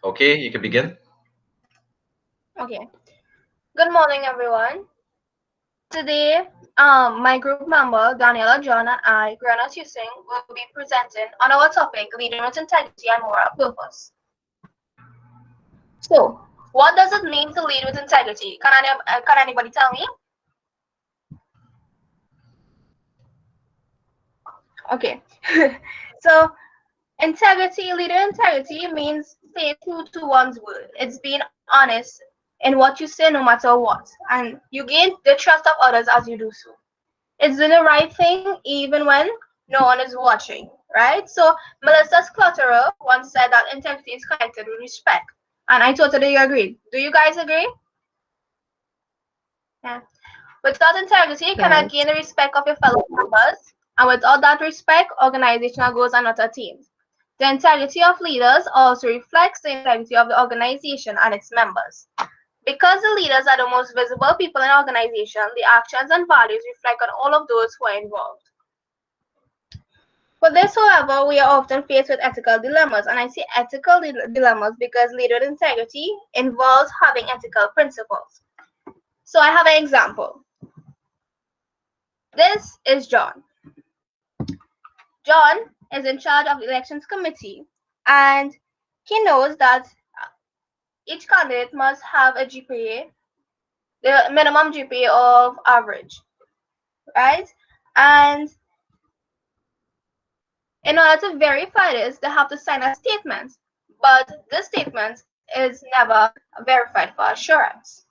Okay, you can begin. Okay. Good morning, everyone. Today, my group member, Daniela John, and I, Grana Singh, will be presenting on our topic, leading with integrity and moral purpose. So, what does it mean to lead with integrity? Can anybody tell me? Okay. So, leader integrity means stay true to one's word. It's being honest in what you say no matter what. And you gain the trust of others as you do so. It's doing the right thing even when no one is watching, right? So Melissa Clutterer once said that integrity is connected with respect. And I totally agree. Do you guys agree? Yeah. Without integrity, you cannot gain Right. the respect of your fellow members. And without that respect, organizational goals are not attained. The integrity of leaders also reflects the integrity of the organization and its members. Because the leaders are the most visible people in an organization, the actions and values reflect on all of those who are involved. For this, however, we are often faced with ethical dilemmas, and I say ethical dilemmas because leader integrity involves having ethical principles. So I have an example. This is John. John is in charge of the elections committee, and he knows that each candidate must have a GPA, the minimum GPA of average, right? And in order to verify this, they have to sign a statement, but this statement is never verified for assurance.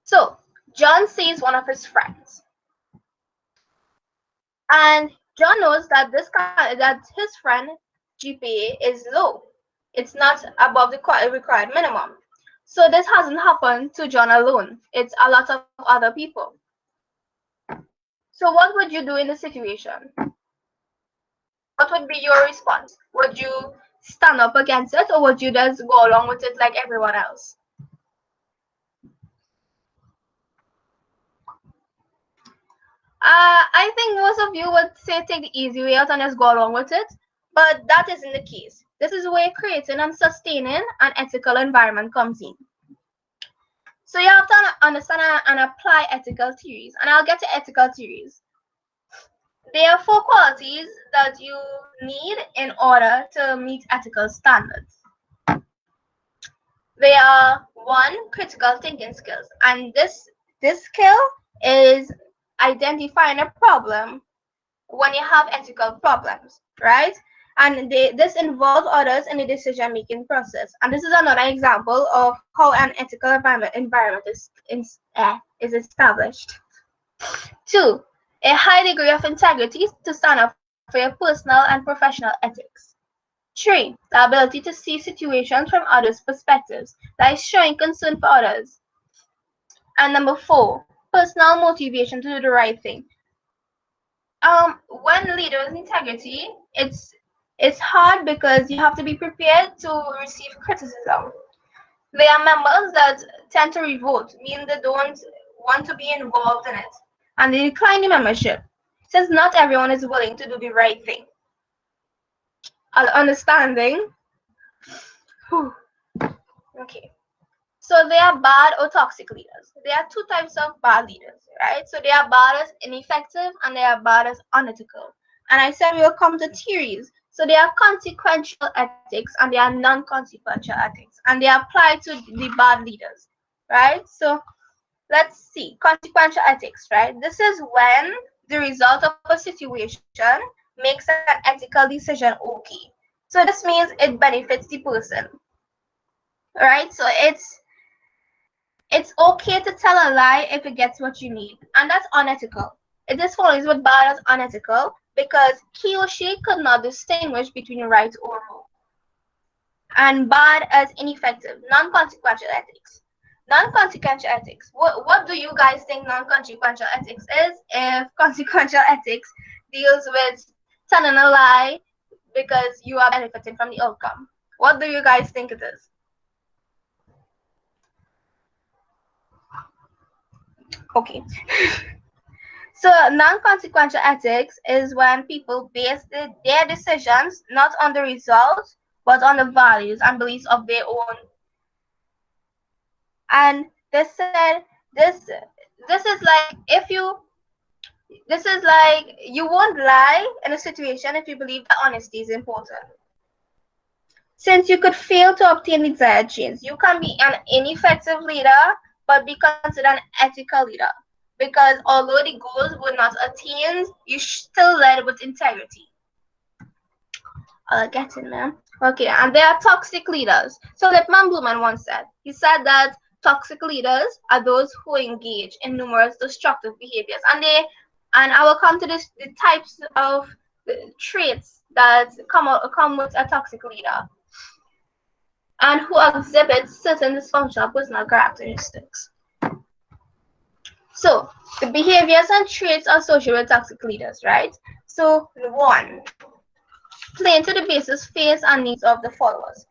So John sees one of his friends, and John knows that his friend GPA is low. It's not above the required minimum. So this hasn't happened to John alone. It's a lot of other people. So what would you do in this situation? What would be your response? Would you stand up against it, or would you just go along with it like everyone else? I think most of you would say take the easy way out and just go along with it, but that isn't the case. This is where creating and sustaining an ethical environment comes in. So you have to understand and apply ethical theories, and I'll get to ethical theories. There are four qualities that you need in order to meet ethical standards. They are one, critical thinking skills, and this skill is identifying a problem when you have ethical problems, right? And this involves others in the decision making process. And this is another example of how an ethical environment is established. Two, a high degree of integrity to stand up for your personal and professional ethics. Three, the ability to see situations from others' perspectives, that is showing concern for others. And number four, personal motivation to do the right thing. When leaders integrity, it's hard because you have to be prepared to receive criticism. There are members that tend to revolt, meaning they don't want to be involved in it, and they decline the membership, since not everyone is willing to do the right thing. Understanding? Whew. Okay. So they are bad or toxic leaders. There are two types of bad leaders, right? So they are bad as ineffective and they are bad as unethical. And I said we will come to theories. So they are consequential ethics and they are non-consequential ethics. And they apply to the bad leaders, right? So let's see. Consequential ethics, right? This is when the result of a situation makes an ethical decision okay. So this means it benefits the person, right? So it's okay to tell a lie if it gets what you need, and that's unethical. This follows with bad as unethical because he or she could not distinguish between right or wrong, and bad as ineffective, non-consequential ethics. Non-consequential ethics. What do you guys think non-consequential ethics is? If consequential ethics deals with telling a lie because you are benefiting from the outcome, what do you guys think it is? Okay. So non-consequential ethics is when people base their decisions not on the results, but on the values and beliefs of their own. And they said this is like if you this is like you won't lie in a situation if you believe that honesty is important. Since you could fail to obtain the desired change, you can be an ineffective leader but be considered an ethical leader. Because although the goals were not attained, you still led with integrity. I'll get in there. Okay, and there are toxic leaders. So Lipman Blumen once said, he said that toxic leaders are those who engage in numerous destructive behaviors. And I will come to this the types of traits that come with a toxic leader and who exhibit certain dysfunctional personal characteristics. So the behaviors and traits associated with toxic leaders, right? So one, playing to the basis, fears, and needs of the followers.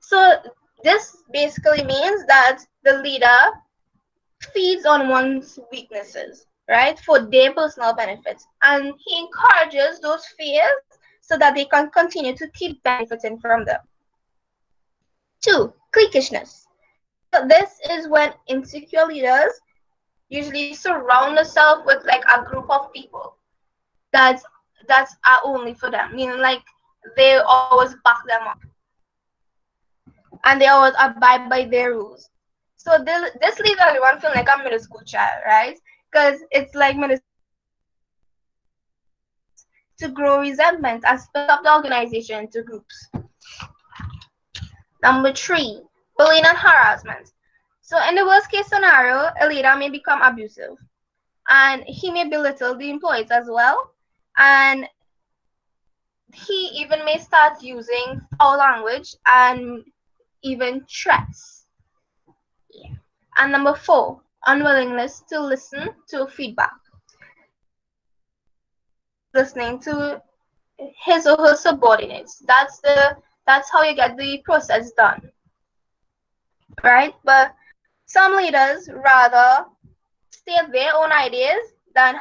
So this basically means that the leader feeds on one's weaknesses, right, for their personal benefits, and he encourages those fears so that they can continue to keep benefiting from them. Two, cliquishness. So this is when insecure leaders usually surround themselves with like a group of people that's are only for them, meaning like they always back them up and they always abide by their rules. So this leaves everyone feeling like a middle school child, right? Because it's like middle school children to grow resentment and split up the organization into groups. Number three, bullying and harassment. So in the worst case scenario, a leader may become abusive and he may belittle the employees as well. And he even may start using foul language and even threats. Yeah. And number four, unwillingness to listen to feedback. This means listening to his or her subordinates. That's how you get the process done, right? But some leaders rather state their own ideas than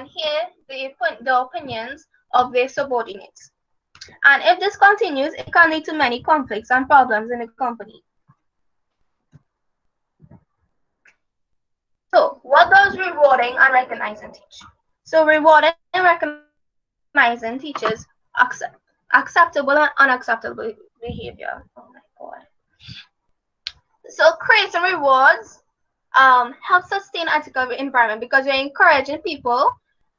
hear the opinions of their subordinates. And if this continues, it can lead to many conflicts and problems in the company. So, what does rewarding and recognizing teach? So, rewarding and recognizing teaches acceptable and unacceptable behavior. Oh my god. So, creating rewards helps sustain ethical environment because you're encouraging people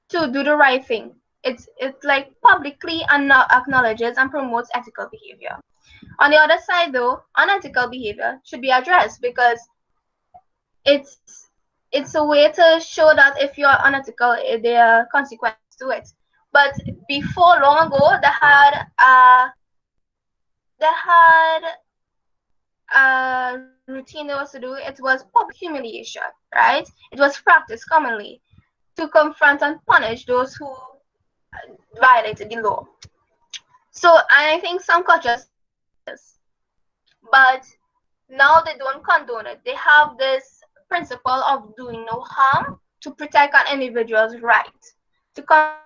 to do the right thing. It's like publicly acknowledges and promotes ethical behavior. On the other side, though, unethical behavior should be addressed because it's it's a way to show that if you're unethical, there are consequences to it. But before long ago, they had a routine they was to do. It was public humiliation, right? It was practiced commonly to confront and punish those who violated the law. So I think some cultures still do this, but now they don't condone it. They have this principle of doing no harm to protect an individual's right to conduct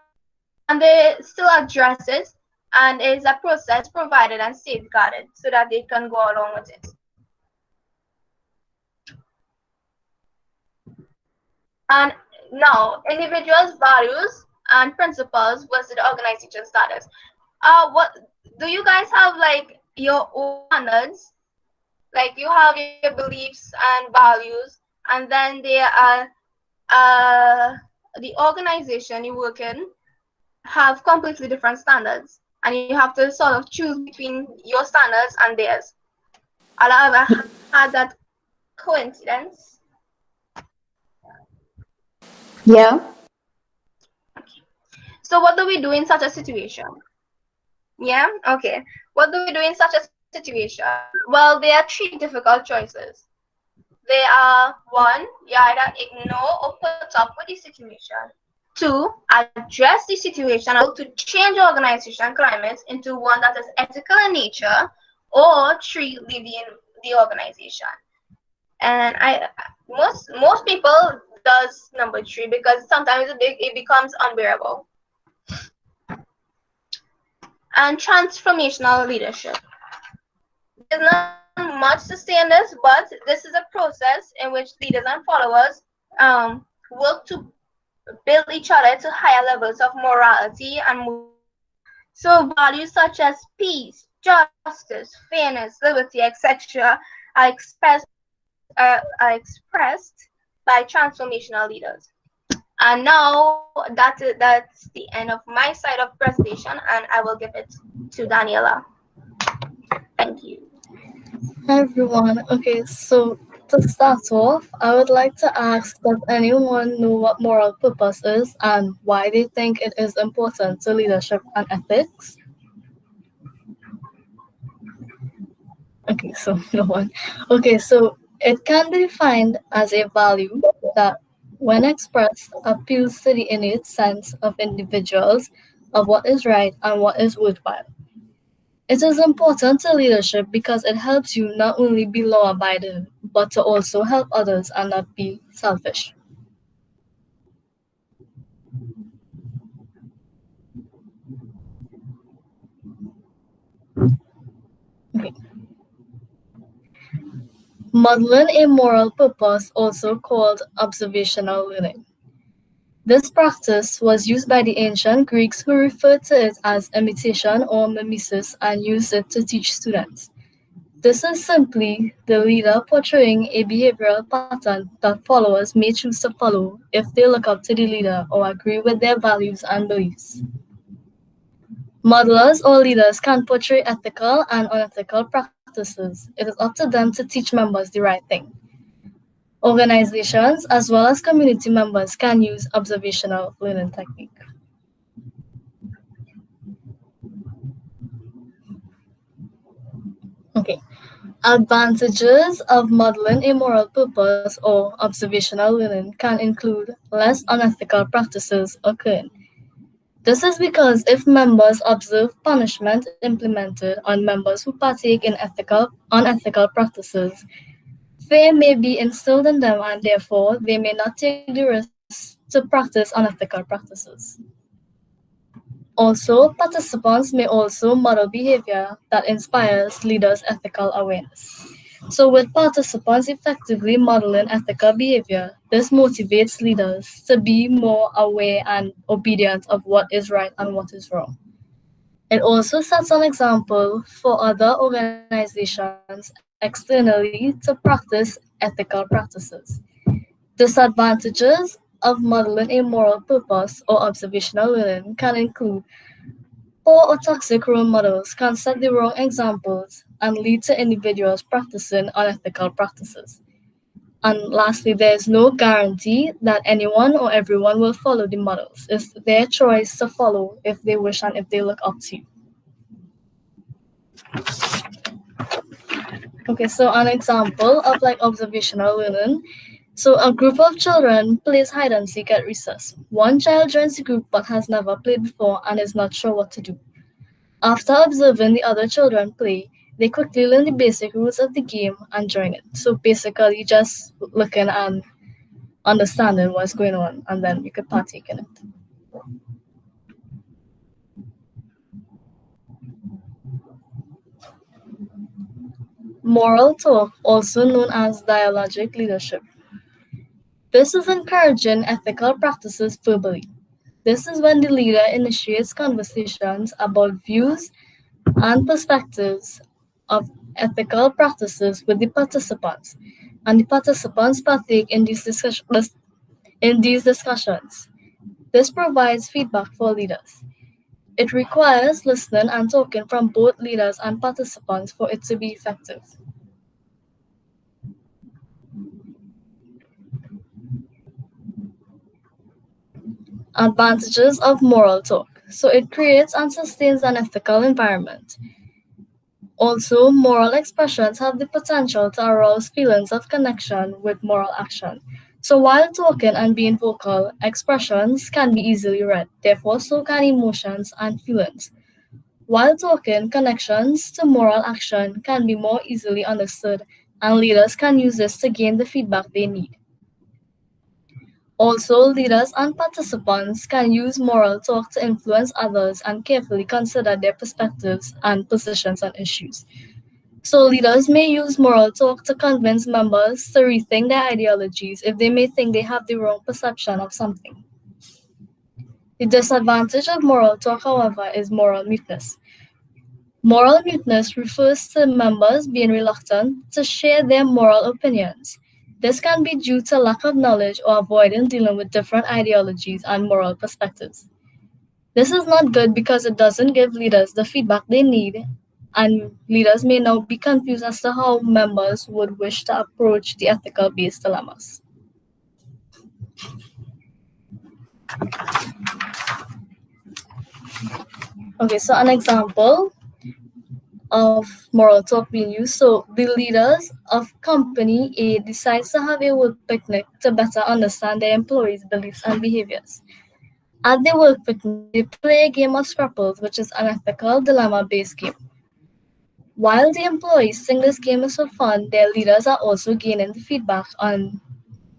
themselves, and they still address it, and it's a process provided and safeguarded so that they can go along with it. And now, individuals' values and principles versus the organization status. What do you guys have like your own standards? Like you have your beliefs and values, and then there are the organization you work in have completely different standards, and you have to sort of choose between your standards and theirs. Have I ever had that coincidence? Yeah. So what do we do in such a situation? Yeah, okay. What do we do in such a situation? Well, there are three difficult choices. They are one, you either ignore or put up with the situation. Two, address the situation and work to change organization climate into one that is ethical in nature. Or three, leave the organization. And most people does number three, because sometimes it becomes unbearable. And transformational leadership. There's not much to say on this, but this is a process in which leaders and followers work to build each other to higher levels of morality and movement. So values such as peace, justice, fairness, liberty, etc. are expressed by transformational leaders. And now that's the end of my side of presentation, and I will give it to Daniela. Thank you. Hi everyone. Okay, so to start off, I would like to ask, does anyone know what moral purpose is and why they think it is important to leadership and ethics? Okay, so no one. Okay, so it can be defined as a value that, when expressed, appeals to the innate sense of individuals of what is right and what is worthwhile. It is important to leadership because it helps you not only be law abiding, but to also help others and not be selfish. Okay. Modeling a moral purpose, also called observational learning. This practice was used by the ancient Greeks, who referred to it as imitation or mimesis and used it to teach students. This is simply the leader portraying a behavioral pattern that followers may choose to follow if they look up to the leader or agree with their values and beliefs. Modelers or leaders can portray ethical and unethical practices. It is up to them to teach members the right thing. Organizations as well as community members can use observational learning technique. Okay. Advantages of modeling a moral purpose or observational learning can include less unethical practices occurring. This is because if members observe punishment implemented on members who partake in unethical practices, fear may be instilled in them and therefore they may not take the risk to practice unethical practices. Also, participants may also model behavior that inspires leaders' ethical awareness. So, with participants effectively modeling ethical behavior, this motivates leaders to be more aware and obedient of what is right and what is wrong. It also sets an example for other organizations externally to practice ethical practices. Disadvantages of modeling a moral purpose or observational learning can include poor or toxic role models can set the wrong examples and lead to individuals practicing unethical practices. And lastly, there is no guarantee that anyone or everyone will follow the models. It's their choice to follow if they wish and if they look up to you. Okay, so an example of like observational learning. So a group of children plays hide and seek at recess. One child joins the group but has never played before and is not sure what to do. After observing the other children play, they quickly learn the basic rules of the game and join it. So basically, just looking and understanding what's going on, and then you could partake in it. Moral talk, also known as dialogic leadership. This is encouraging ethical practices verbally. This is when the leader initiates conversations about views and perspectives of ethical practices with the participants, and the participants partake in these discussions. This provides feedback for leaders. It requires listening and talking from both leaders and participants for it to be effective. Advantages of moral talk. So it creates and sustains an ethical environment. Also, moral expressions have the potential to arouse feelings of connection with moral action. So while talking and being vocal, expressions can be easily read. Therefore, so can emotions and feelings. While talking, connections to moral action can be more easily understood, and leaders can use this to gain the feedback they need. Also, leaders and participants can use moral talk to influence others and carefully consider their perspectives and positions on issues. So, leaders may use moral talk to convince members to rethink their ideologies if they may think they have the wrong perception of something. The disadvantage of moral talk, however, is moral muteness. Moral muteness refers to members being reluctant to share their moral opinions. This can be due to lack of knowledge or avoiding dealing with different ideologies and moral perspectives. This is not good because it doesn't give leaders the feedback they need, and leaders may now be confused as to how members would wish to approach the ethical based dilemmas. Okay, so an example of moral talk being used. So the leaders of company A decides to have a work picnic to better understand their employees' beliefs and behaviors. At the work picnic, they play a game of Scrapples, which is an ethical dilemma-based game. While the employees think this game is for fun, their leaders are also gaining the feedback on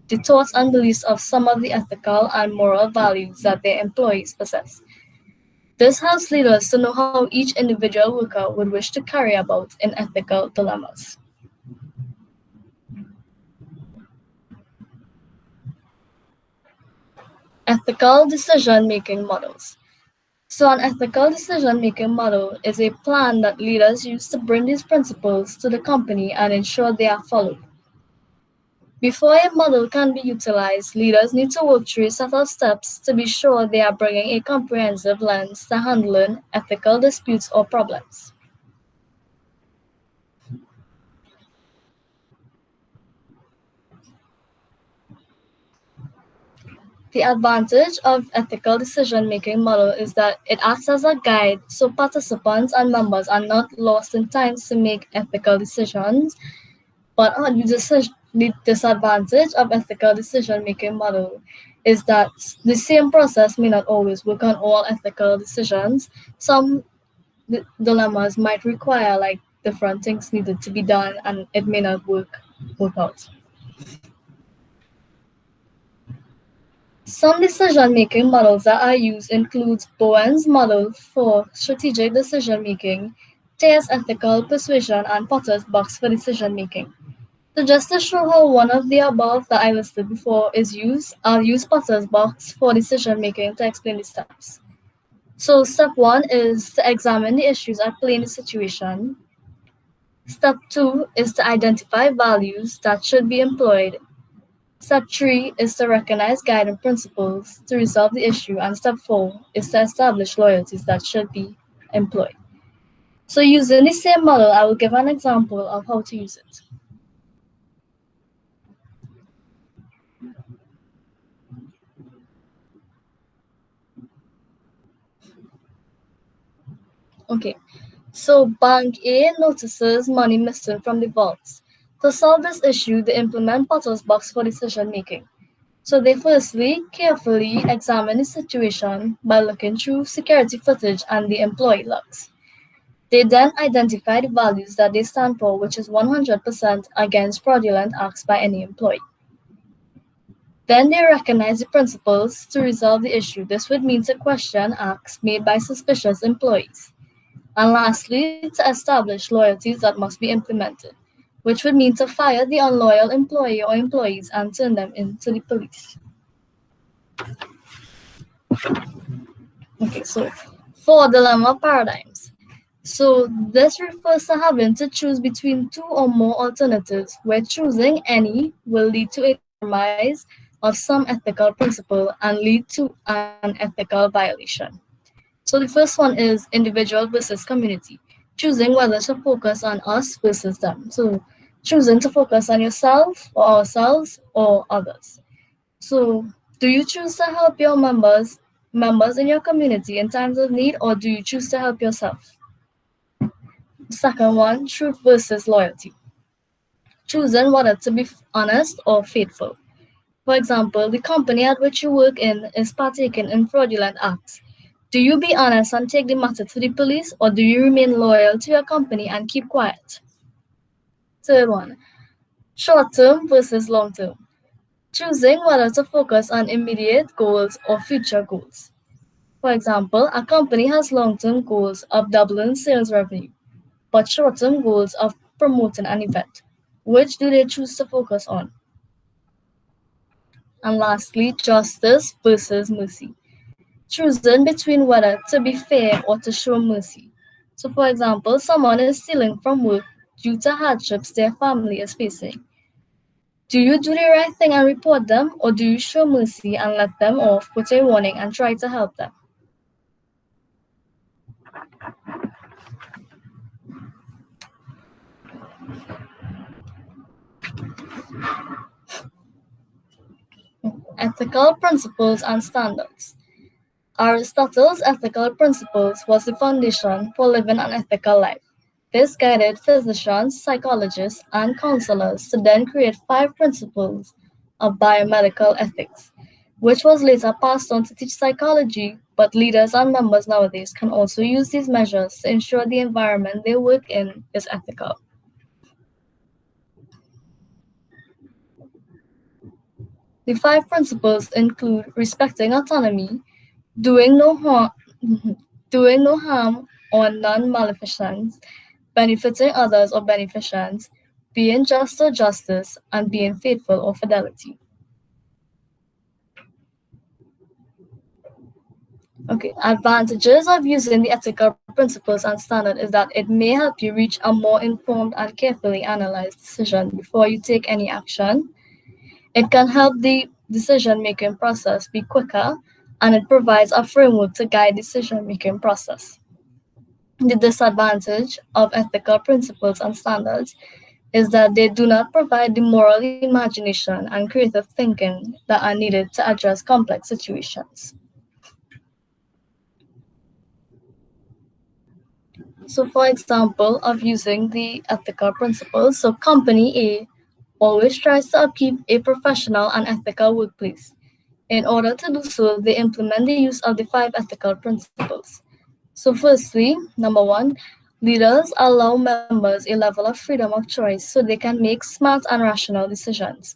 the thoughts and beliefs of some of the ethical and moral values that their employees possess. This helps leaders to know how each individual worker would wish to carry about in ethical dilemmas. Ethical decision-making models. So an ethical decision-making model is a plan that leaders use to bring these principles to the company and ensure they are followed. Before a model can be utilized, leaders need to work through a set of steps to be sure they are bringing a comprehensive lens to handling ethical disputes or problems. The advantage of ethical decision-making model is that it acts as a guide so participants and members are not lost in time to make ethical decisions, but the disadvantage of ethical decision-making model is that the same process may not always work on all ethical decisions. Some dilemmas might require like different things needed to be done and it may not work out. Some decision-making models that are used include Bowen's model for strategic decision-making, Tayer's ethical persuasion, and Potter's box for decision-making. So just to show how one of the above that I listed before is used, I'll use Potter's box for decision-making to explain the steps. So step 1 is to examine the issues at play in the situation. Step 2 is to identify values that should be employed. Step 3 is to recognize guiding principles to resolve the issue, and step 4 is to establish loyalties that should be employed. So using the same model, I will give an example of how to use it. Okay, so Bank A notices money missing from the vaults. To solve this issue, they implement Potter's box for decision making. So they firstly carefully examine the situation by looking through security footage and the employee logs. They then identify the values that they stand for, which is 100% against fraudulent acts by any employee. Then they recognize the principles to resolve the issue. This would mean to question acts made by suspicious employees. And lastly, to establish loyalties that must be implemented, which would mean to fire the unloyal employee or employees and turn them into the police. Okay, so 4 dilemma paradigms. So this refers to having to choose between 2 or more alternatives, where choosing any will lead to a compromise of some ethical principle and lead to an ethical violation. So the first one is individual versus community, choosing whether to focus on us versus them. So choosing to focus on yourself or ourselves or others. So do you choose to help your members in your community in times of need, or do you choose to help yourself? Second one, truth versus loyalty, choosing whether to be honest or faithful. For example, the company at which you work in is partaking in fraudulent acts. Do you be honest and take the matter to the police, or do you remain loyal to your company and keep quiet? Third one, short term versus long term, choosing whether to focus on immediate goals or future goals. For example, a company has long-term goals of doubling sales revenue, but short-term goals of promoting an event. Which do they choose to focus on? And lastly, justice versus mercy. Choosing between whether to be fair or to show mercy. So, for example, someone is stealing from work due to hardships their family is facing. Do you do the right thing and report them, or do you show mercy and let them off, put a warning, and try to help them? Ethical principles and standards. Aristotle's ethical principles was the foundation for living an ethical life. This guided physicians, psychologists, and counselors to then create 5 principles of biomedical ethics, which was later passed on to teach psychology, but leaders and members nowadays can also use these measures to ensure the environment they work in is ethical. The 5 principles include respecting autonomy, doing no harm, doing no harm or non-maleficence, benefiting others or beneficence, being just or justice, and being faithful or fidelity. Okay, advantages of using the ethical principles and standard is that it may help you reach a more informed and carefully analyzed decision before you take any action. It can help the decision-making process be quicker, and it provides a framework to guide decision-making process. The disadvantage of ethical principles and standards is that they do not provide the moral imagination and creative thinking that are needed to address complex situations. So, for example, of using the ethical principles, so company A always tries to upkeep a professional and ethical workplace. In order to do so, they implement the use of the 5 ethical principles. So, firstly, number one, leaders allow members a level of freedom of choice so they can make smart and rational decisions.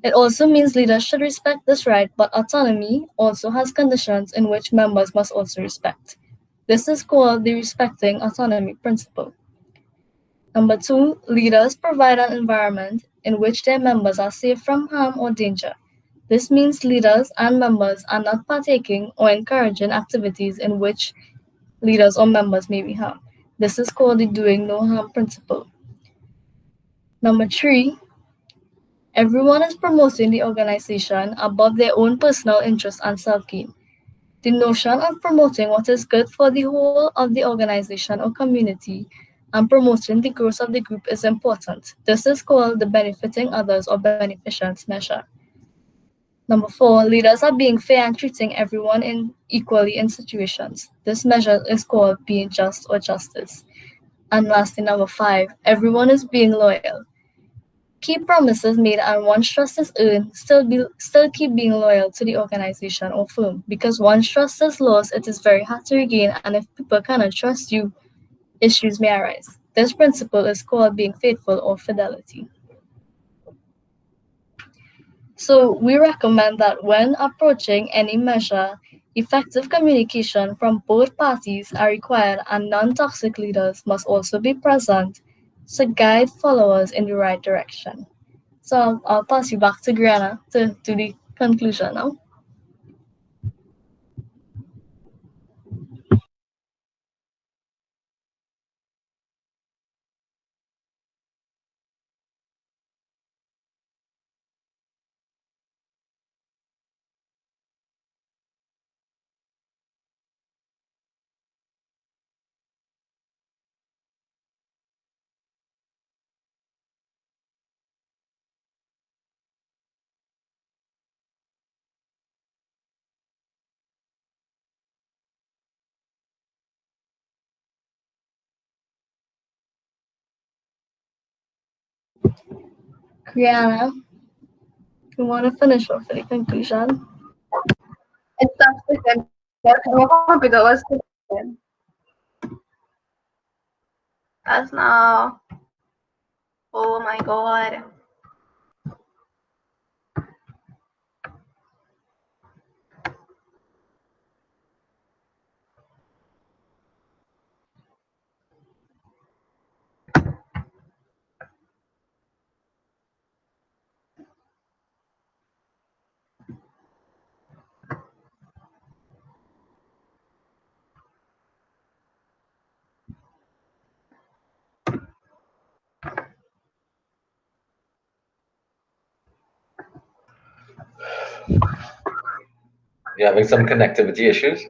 It also means leaders should respect this right, but autonomy also has conditions in which members must also respect. This is called the respecting autonomy principle. Number two, leaders provide an environment in which their members are safe from harm or danger. This means leaders and members are not partaking or encouraging activities in which leaders or members may be harmed. This is called the doing no harm principle. Number three, everyone is promoting the organization above their own personal interest and self gain. The notion of promoting what is good for the whole of the organization or community and promoting the growth of the group is important. This is called the benefiting others or beneficence measure. Number four, leaders are being fair and treating everyone equally in situations. This measure is called being just or justice. And lastly, number five, everyone is being loyal. Keep promises made and once trust is earned, still keep being loyal to the organization or firm. Because once trust is lost, it is very hard to regain, and if people cannot trust you, issues may arise. This principle is called being faithful or fidelity. So we recommend that when approaching any measure, effective communication from both parties are required and non-toxic leaders must also be present to guide followers in the right direction. So I'll pass you back to Griana to do the conclusion now. Griana, you want to finish off with the conclusion? It's such a my computer was connected. That's now. Oh my god. You're having some connectivity issues?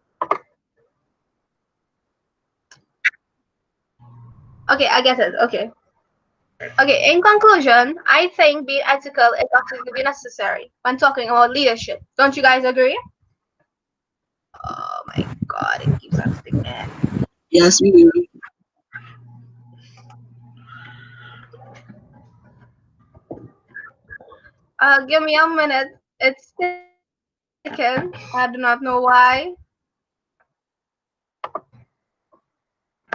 Okay, I get it. Okay. Okay, in conclusion, I think being ethical is absolutely necessary when talking about leadership. Don't you guys agree? Oh my god, it keeps on sticking. Yes, we do. Give me a minute. It's sticking. I do not know why.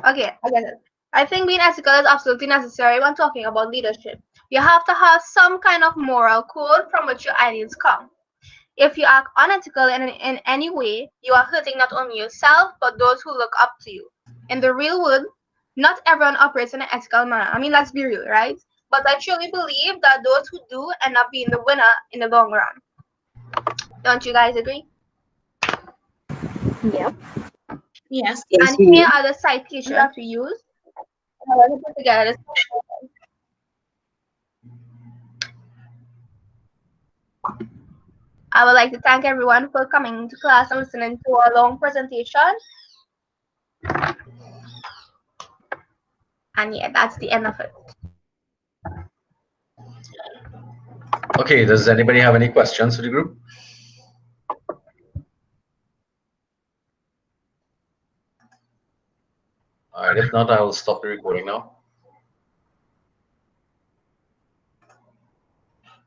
Okay, I get it. I think being ethical is absolutely necessary when talking about leadership. You have to have some kind of moral code from which your ideas come. If you act unethical in any way, you are hurting not only yourself but those who look up to you. In the real world, not everyone operates in an ethical manner. I mean, let's be real, right? But I truly believe that those who do end up being the winner in the long run. Don't you guys agree? Yep. Yes, And we here do. are the citations that we use. Let me put together this. I would like to thank everyone for coming to class and listening to our long presentation. And yeah, that's the end of it. Okay, does anybody have any questions for the group? All right, if not, I will stop the recording now.